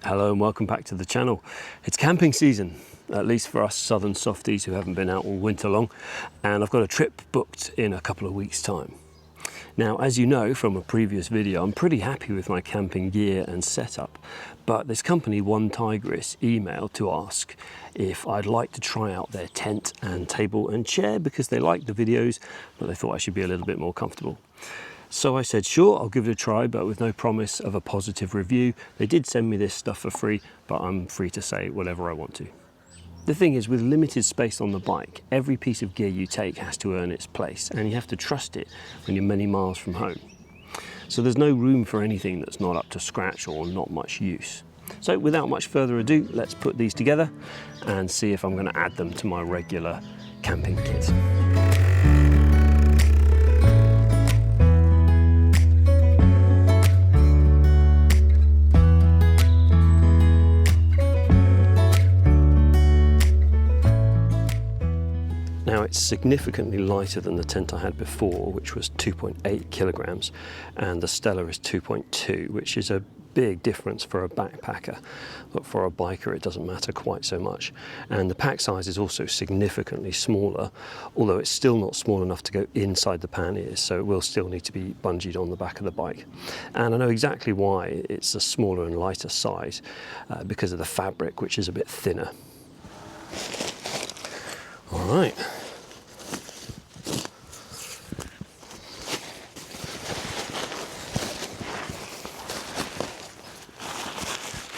Hello and welcome back to the channel. It's camping season, at least for us southern softies who haven't been out all winter long, and I've got a trip booked in a couple of weeks' time. Now, as you know from a previous video, I'm pretty happy with my camping gear and setup, but this company, One Tigris, emailed to ask if I'd like to try out their tent and table and chair because they liked the videos, but they thought I should be a little bit more comfortable. So I said, sure, I'll give it a try, but with no promise of a positive review. They did send me this stuff for free, but I'm free to say whatever I want to. The thing is, with limited space on the bike, every piece of gear you take has to earn its place, and you have to trust it when you're many miles from home. So there's no room for anything that's not up to scratch or not much use. So without much further ado, let's put these together and see if I'm going to add them to my regular camping kit. Now, it's significantly lighter than the tent I had before, which was 2.8 kilograms, and the Stella is 2.2, which is a big difference for a backpacker, but for a biker it doesn't matter quite so much. And the pack size is also significantly smaller, although it's still not small enough to go inside the panniers, so it will still need to be bungeed on the back of the bike. And I know exactly why it's a smaller and lighter size, because of the fabric, which is a bit thinner. All right.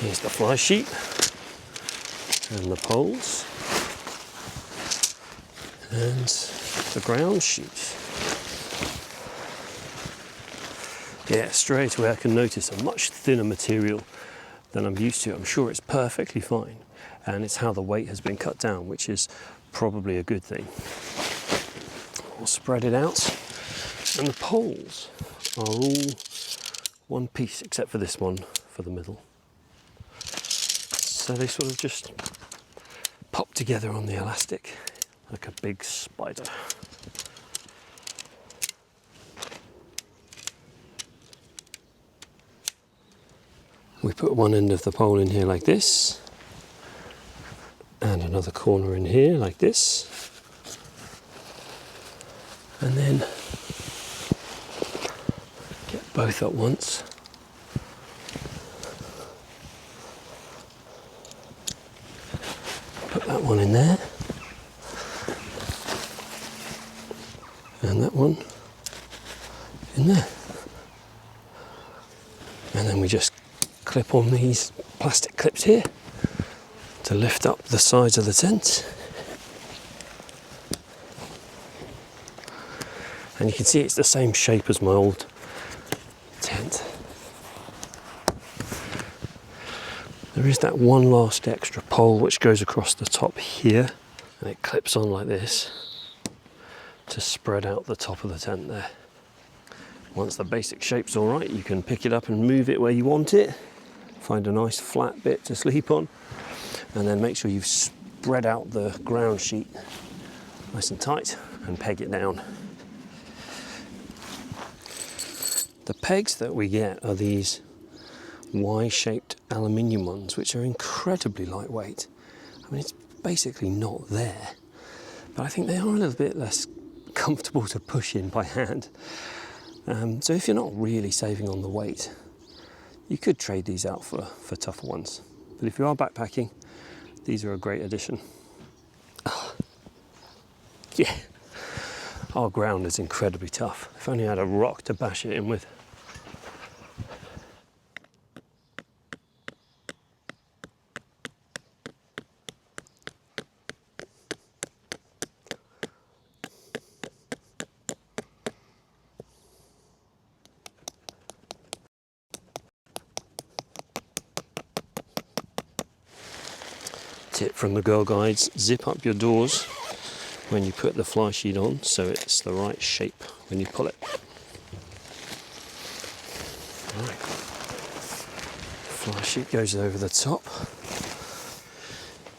Here's the fly sheet and the poles and the ground sheet. Yeah, straight away I can notice a much thinner material than I'm used to. I'm sure it's perfectly fine, and it's how the weight has been cut down, which is probably a good thing. We'll spread it out, and the poles are all one piece except for this one for the middle. So they sort of just pop together on the elastic like a big spider. We put one end of the pole in here like this, and another corner in here like this, and then get both at once. Put that one in there, and that one in there, and then we just clip on these plastic clips here to lift up the sides of the tent. And you can see it's the same shape as my old tent. There is that one last extra pole which goes across the top here, and it clips on like this to spread out the top of the tent there. Once the basic shape's all right, you can pick it up and move it where you want it. Find a nice flat bit to sleep on, and then make sure you've spread out the ground sheet nice and tight and peg it down. The pegs that we get are these Y-shaped aluminium ones, which are incredibly lightweight. I mean, it's basically not there, but I think they are a little bit less comfortable to push in by hand. So if you're not really saving on the weight, you could trade these out for tougher ones. But if you are backpacking, these are a great addition. Oh, yeah, our ground is incredibly tough. If only I had a rock to bash it in with. Tip from the Girl Guides: zip up your doors when you put the fly sheet on so it's the right shape when you pull it. Right. Fly sheet goes over the top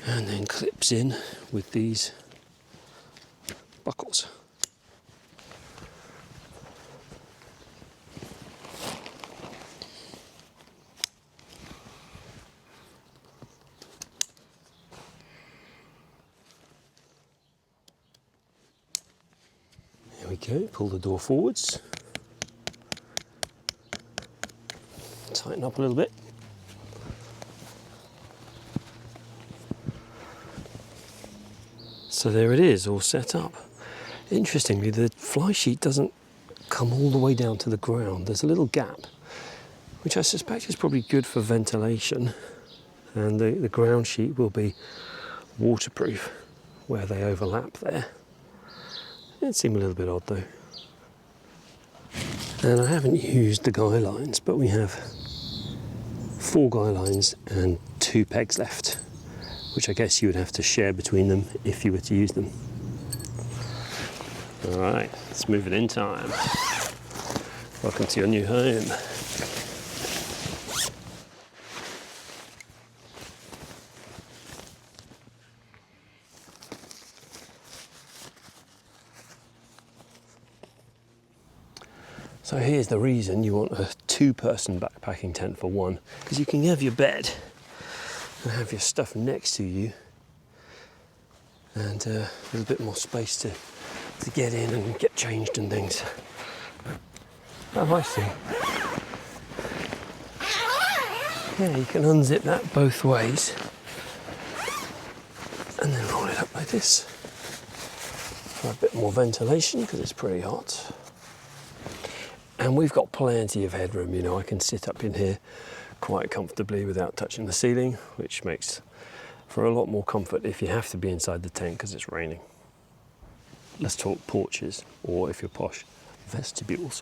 and then clips in with these buckles. go, pull the door forwards. Tighten up a little bit. So there it is, all set up. Interestingly, the fly sheet doesn't come all the way down to the ground. There's a little gap, which I suspect is probably good for ventilation. And the ground sheet will be waterproof where they overlap there. It seemed a little bit odd though. And I haven't used the guy lines, but we have 4 guy lines and 2 pegs left, which I guess you would have to share between them if you were to use them. All right, let's move it in time. Welcome to your new home. So here's the reason you want a 2-person backpacking tent for one, because you can have your bed and have your stuff next to you, and a little bit more space to get in and get changed and things. Oh, I see. Yeah, you can unzip that both ways and then roll it up like this for a bit more ventilation, because it's pretty hot. And we've got plenty of headroom, you know, I can sit up in here quite comfortably without touching the ceiling, which makes for a lot more comfort if you have to be inside the tent because it's raining. Let's talk porches, or if you're posh, vestibules.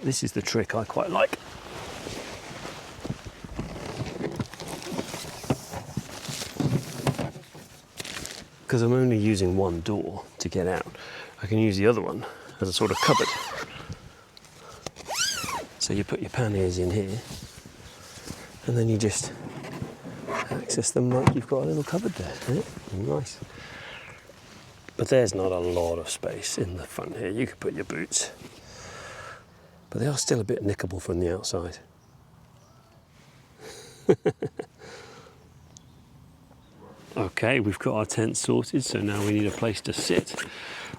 This is the trick I quite like. Because I'm only using one door to get out, I can use the other one as a sort of cupboard. So you put your panniers in here, and then you just access them like you've got a little cupboard there. Yeah? Nice. But there's not a lot of space in the front here. You could put your boots, but they are still a bit nickable from the outside. Okay, we've got our tent sorted, so now we need a place to sit.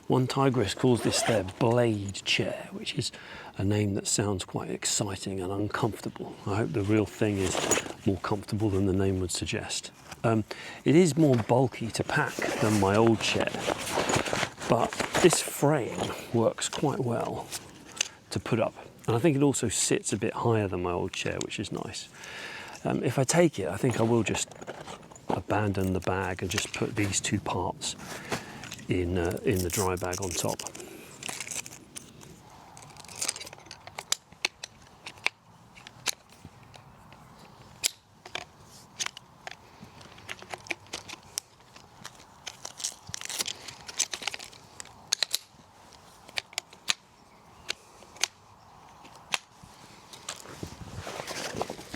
One tigress calls this their blade chair, which is a name that sounds quite exciting and uncomfortable. I hope the real thing is more comfortable than the name would suggest. It is more bulky to pack than my old chair, but this frame works quite well to put up. And I think it also sits a bit higher than my old chair, which is nice. If I take it, I think I will just abandon the bag and just put these 2 parts in the dry bag on top.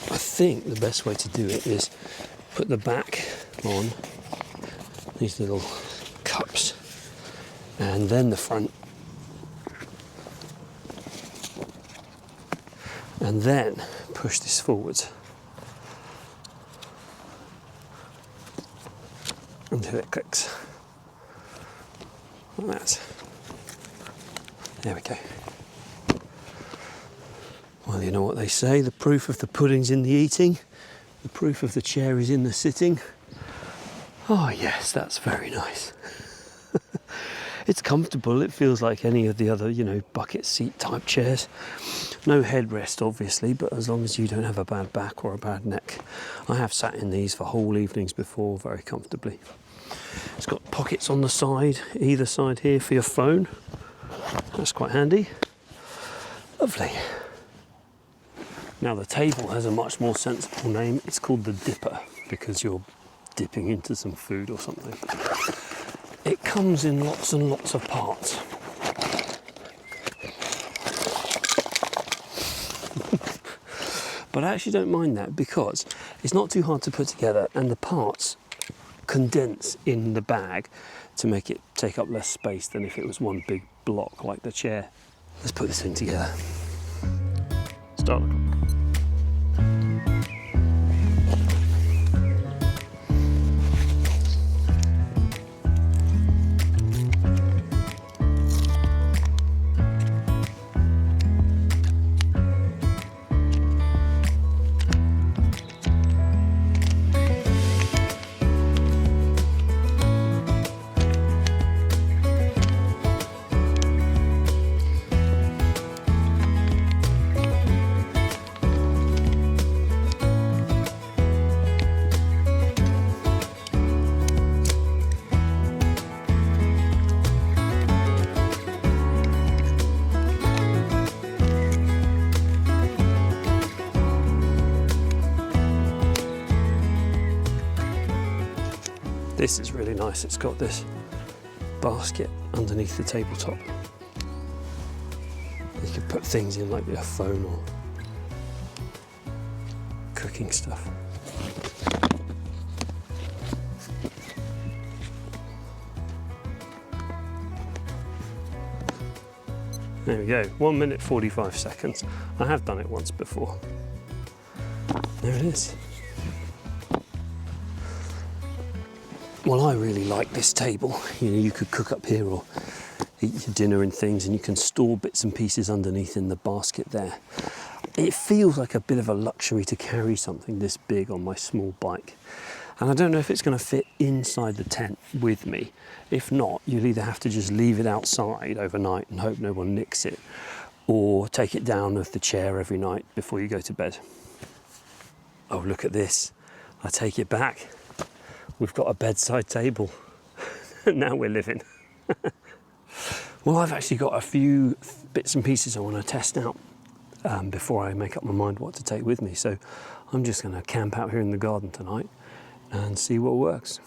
I think the best way to do it is put the back on these little cups and then the front, and then push this forwards until it clicks like that. There we go. Well, you know what they say, the proof of the pudding's in the eating, the proof of the chair is in the sitting. Oh yes, that's very nice. It's comfortable, it feels like any of the other, you know, bucket seat type chairs. No headrest obviously, but as long as you don't have a bad back or a bad neck. I have sat in these for whole evenings before very comfortably. It's got pockets on the side, either side here for your phone. That's quite handy. Lovely. Now the table has a much more sensible name. It's called the Dipper, because you're dipping into some food or something. It comes in lots and lots of parts. But I actually don't mind that, because it's not too hard to put together, and the parts condense in the bag to make it take up less space than if it was one big block like the chair. Let's put this thing together. Start the clock. This is really nice. It's got this basket underneath the tabletop. You could put things in like your phone or cooking stuff. There we go, 1 minute 45 seconds. I have done it once before. There it is. Well, I really like this table. You know, you could cook up here or eat your dinner and things, and you can store bits and pieces underneath in the basket there. It feels like a bit of a luxury to carry something this big on my small bike. And I don't know if it's going to fit inside the tent with me. If not, you'll either have to just leave it outside overnight and hope no one nicks it, or take it down with the chair every night before you go to bed. Oh, look at this. I take it back. We've got a bedside table. Now we're living. Well, I've actually got a few bits and pieces I want to test out before I make up my mind what to take with me. So I'm just going to camp out here in the garden tonight and see what works.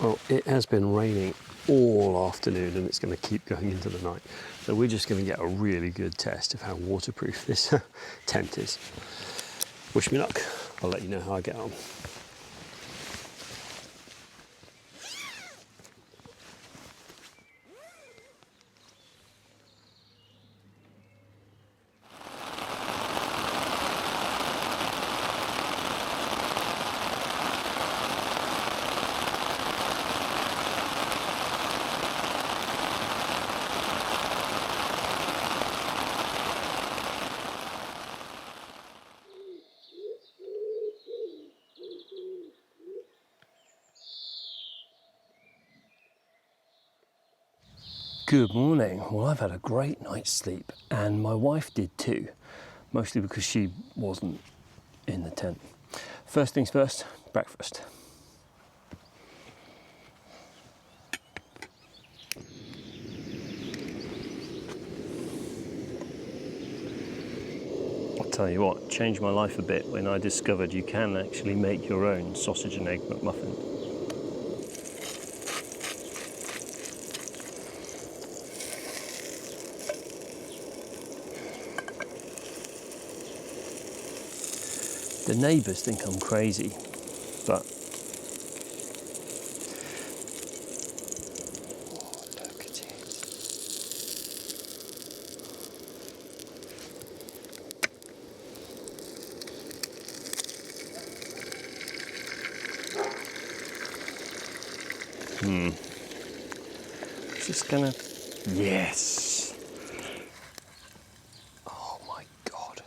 Well, it has been raining all afternoon and it's going to keep going into the night. So we're just going to get a really good test of how waterproof this tent is. Wish me luck. I'll let you know how I get on. Good morning. Well, I've had a great night's sleep and my wife did too, mostly because she wasn't in the tent. First things first, breakfast. I'll tell you what, changed my life a bit when I discovered you can actually make your own sausage and egg McMuffin. The neighbours think I'm crazy, but oh, look at it. Just gonna, yes. Oh my God.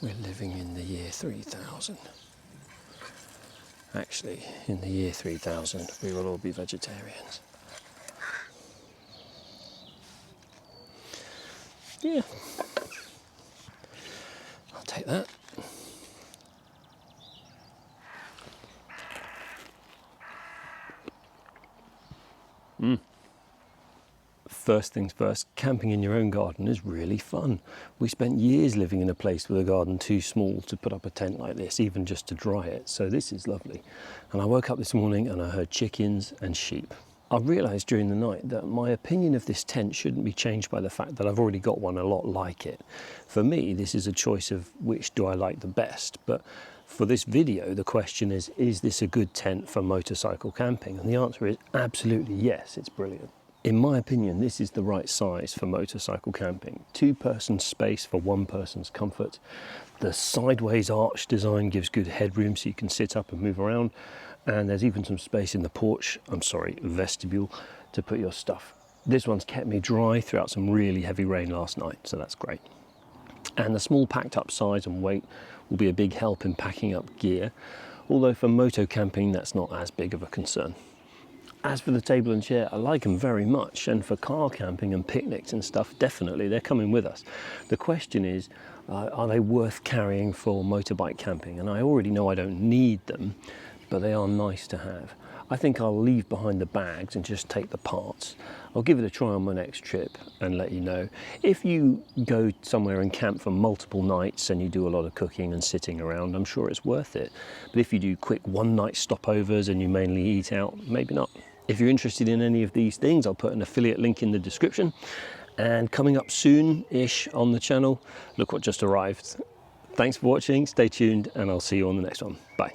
We're living in the year 3000. Actually, in the year 3000, we will all be vegetarians. Yeah. I'll take that. First things first, camping in your own garden is really fun. We spent years living in a place with a garden too small to put up a tent like this, even just to dry it, so this is lovely. And I woke up this morning and I heard chickens and sheep. I realised during the night that my opinion of this tent shouldn't be changed by the fact that I've already got one a lot like it. For me, this is a choice of which do I like the best, but for this video, the question is this a good tent for motorcycle camping? And the answer is absolutely yes, it's brilliant. In my opinion, this is the right size for motorcycle camping. 2-person space for 1 person's comfort. The sideways arch design gives good headroom so you can sit up and move around. And there's even some space in the porch, vestibule, to put your stuff. This one's kept me dry throughout some really heavy rain last night, so that's great. And the small packed up size and weight will be a big help in packing up gear, although for moto camping that's not as big of a concern. As for the table and chair, I like them very much, and for car camping and picnics and stuff, definitely, they're coming with us. The question is, are they worth carrying for motorbike camping? And I already know I don't need them, but they are nice to have. I think I'll leave behind the bags and just take the parts. I'll give it a try on my next trip and let you know. If you go somewhere and camp for multiple nights and you do a lot of cooking and sitting around, I'm sure it's worth it. But if you do quick one-night stopovers and you mainly eat out, maybe not. If you're interested in any of these things, I'll put an affiliate link in the description. And coming up soon-ish on the channel, look what just arrived. Thanks for watching, stay tuned, and I'll see you on the next one. Bye.